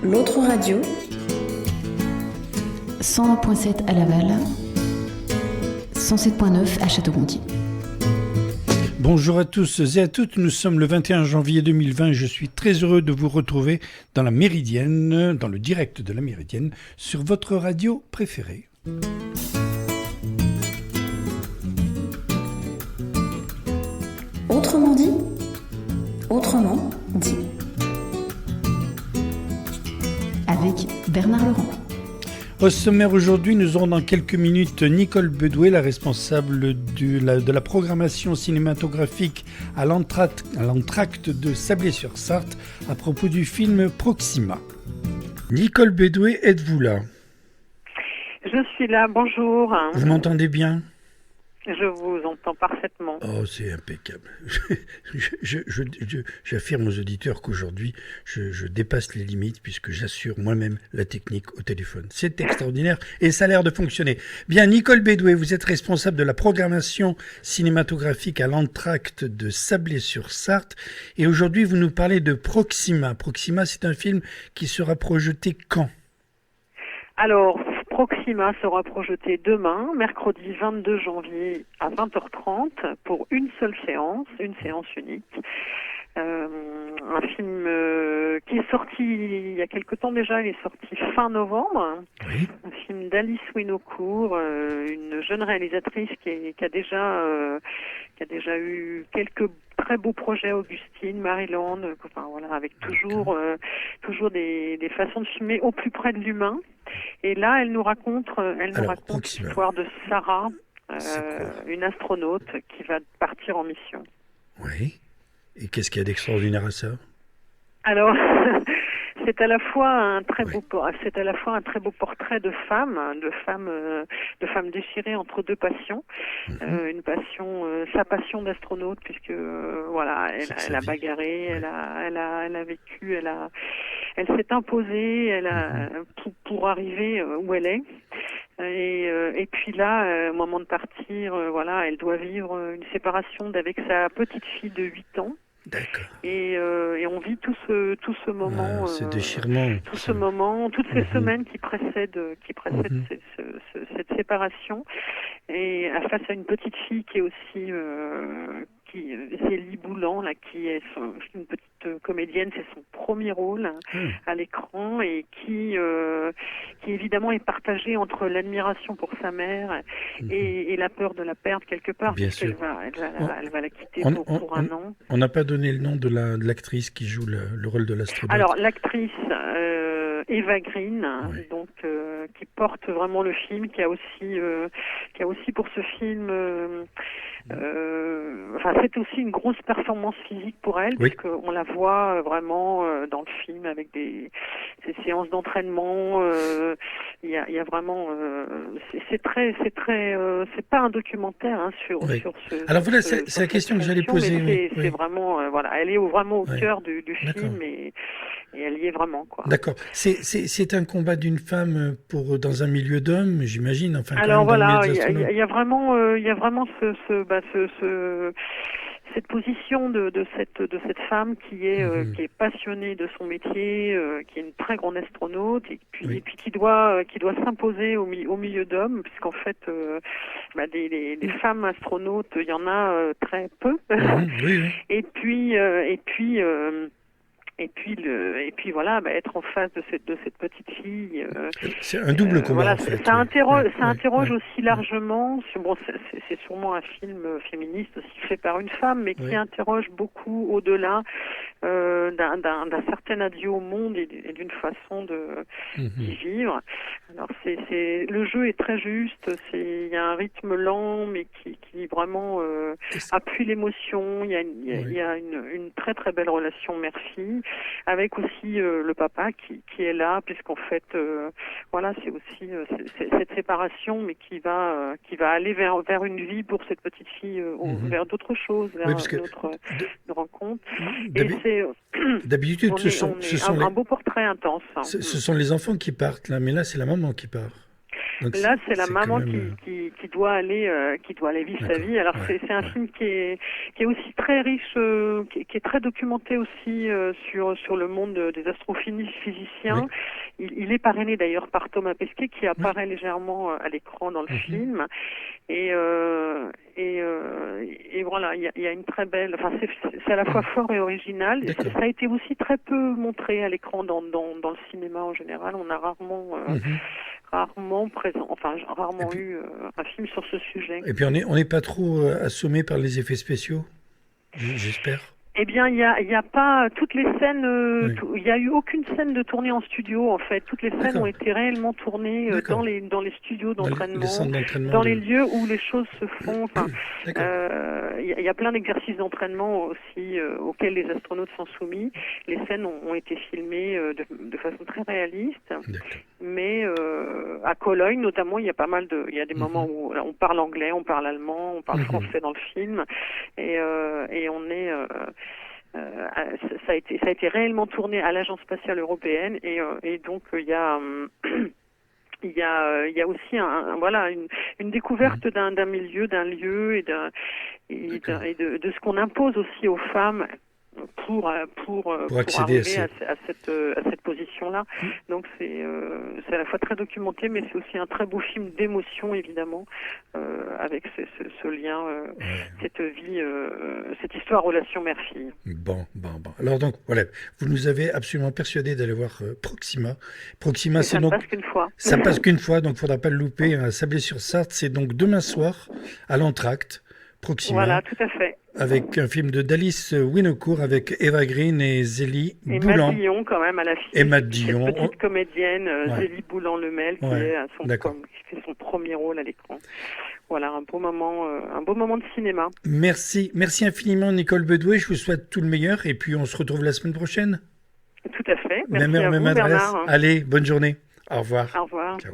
L'autre radio, 101.7 à Laval, 107.9 à Château-Gontier. Bonjour à tous et à toutes, nous sommes le 21 janvier 2020 et je suis très heureux de vous retrouver dans la Méridienne, dans le direct de la Méridienne, sur votre radio préférée. autrement dit, autrement dit. Avec Bernard Laurent. Au sommaire aujourd'hui, nous aurons dans quelques minutes Nicole Bedouet, la responsable de la programmation cinématographique à l'entracte de Sablé-sur-Sarthe à propos du film Proxima. Nicole Bedouet, êtes-vous là ? Je suis là, bonjour. Vous m'entendez bien ? Je vous entends parfaitement. Oh, c'est impeccable. J'affirme aux auditeurs qu'aujourd'hui, je dépasse les limites puisque j'assure moi-même la technique au téléphone. C'est extraordinaire et ça a l'air de fonctionner. Bien, Nicole Bedouet, vous êtes responsable de la programmation cinématographique à l'entracte de Sablé-sur-Sarthe et aujourd'hui, vous nous parlez de Proxima. Proxima, c'est un film qui sera projeté quand ? Alors, Proxima sera projeté demain, mercredi 22 janvier à 20h30 pour une seule séance, une séance unique. Un film qui est sorti il y a quelque temps déjà, il est sorti fin novembre. Oui. Un film d'Alice Winocourt, une jeune réalisatrice qui a déjà eu quelques très beaux projets, Augustine, Maryland, enfin voilà, avec toujours des façons de filmer au plus près de l'humain. Et là, elle nous raconte l'histoire de Sarah, une astronaute qui va partir en mission. Oui. Et qu'est-ce qu'il y a d'extraordinaire à ça ? Alors, c'est à la fois un très beau portrait de femme déchirée entre deux passions. Une passion, sa passion d'astronaute, puisque elle a bagarré, elle a vécu, elle s'est imposée, pour arriver où elle est. Et puis là, au moment de partir, elle doit vivre une séparation avec sa petite fille de 8 ans. D'accord. Et on vit tout ce moment, ce déchirement, ce moment, toutes ces semaines qui précèdent cette séparation, et face à une petite fille qui est aussi c'est Lee Boulan là, qui est une petite comédienne, c'est son premier rôle à l'écran, et qui évidemment est partagée entre l'admiration pour sa mère et la peur de la perdre quelque part, puisqu'elle va la quitter pour un an. On n'a pas donné le nom de l'actrice qui joue le rôle de l'astronaute. Alors l'actrice Eva Green, donc qui porte vraiment le film, qui a aussi pour ce film c'est aussi une grosse performance physique pour elle, puisqu'on la voit vraiment dans le film avec ces séances d'entraînement. Il y a vraiment, c'est pas un documentaire sur ce. Alors voilà, c'est la question que j'allais poser. C'est vraiment, elle est vraiment au cœur du film, et elle y est vraiment, quoi. D'accord. C'est un combat d'une femme dans un milieu d'hommes, j'imagine. Enfin, alors voilà, il y a vraiment cette position de cette femme qui est passionnée de son métier, qui est une très grande astronaute, et puis qui doit s'imposer au milieu d'hommes, puisqu'en fait des femmes astronautes, il y en a très peu. Et puis voilà, être en face de cette petite fille. C'est un double combat, en fait. Ça interroge aussi largement. C'est sûrement un film féministe aussi fait par une femme, mais qui interroge beaucoup au-delà d'un certain adieu au monde et d'une façon d'y vivre. Alors le jeu est très juste. Il y a un rythme lent, mais qui vraiment appuie l'émotion. Il y a une très très belle relation mère-fille, avec aussi le papa qui est là, puisqu'en fait c'est aussi cette séparation, mais qui va aller vers une vie pour cette petite fille, vers d'autres choses, vers d'autres rencontres. D'habitude, un beau portrait intense. Ce sont les enfants qui partent là, mais là c'est la maman qui part. Donc, là, c'est la maman quand même, qui doit aller vivre sa vie. Alors c'est un film qui est aussi très riche, qui est très documenté aussi sur le monde des astrophysiciens. Il est parrainé d'ailleurs par Thomas Pesquet qui apparaît légèrement à l'écran dans le film. Et voilà, il y a une très belle. Enfin, c'est à la fois fort et original. Ça a été aussi très peu montré à l'écran dans le cinéma en général. On a rarement eu un film sur ce sujet. Et puis on n'est pas trop assommé par les effets spéciaux, j'espère. Eh bien, il y a pas toutes les scènes. Il y a eu aucune scène de tournée en studio en fait. Toutes les scènes ont été réellement tournées dans les studios d'entraînement, dans les lieux où les choses se font. Enfin, il y a plein d'exercices d'entraînement aussi auxquels les astronautes sont soumis. Les scènes ont été filmées de façon très réaliste. Mais à Cologne notamment, il y a des moments où on parle anglais, on parle allemand, on parle français dans le film, et on est ça a été réellement tourné à l'Agence spatiale européenne et donc il y a aussi une découverte d'un milieu, d'un lieu et de ce qu'on impose aussi aux femmes pour accéder arriver à cette position-là. Donc c'est à la fois très documenté, mais c'est aussi un très beau film d'émotion évidemment, avec ce lien, cette vie, cette histoire relation mère-fille. Bon. Alors donc voilà, vous nous avez absolument persuadé d'aller voir Proxima. Proxima, c'est donc ça passe qu'une fois. Ça passe qu'une fois, donc il ne faudra pas le louper. À Sablé-sur-Sarthe, c'est donc demain soir à l'Entracte. Proxima. Voilà, tout à fait. Avec un film de Dalice Winocourt avec Eva Green et Zélie Boulan. Et Matt Dillon quand même à l'affiche. Et Matt Dillon. Cette petite comédienne, Zélie Boulan-Lemel, qui fait son premier rôle à l'écran. Voilà, un beau moment de cinéma. Merci infiniment Nicole Bedouet, je vous souhaite tout le meilleur et puis on se retrouve la semaine prochaine. Tout à fait. Merci même heure, à même vous, adresse. Bernard. Allez, bonne journée. Au revoir. Au revoir. Ciao.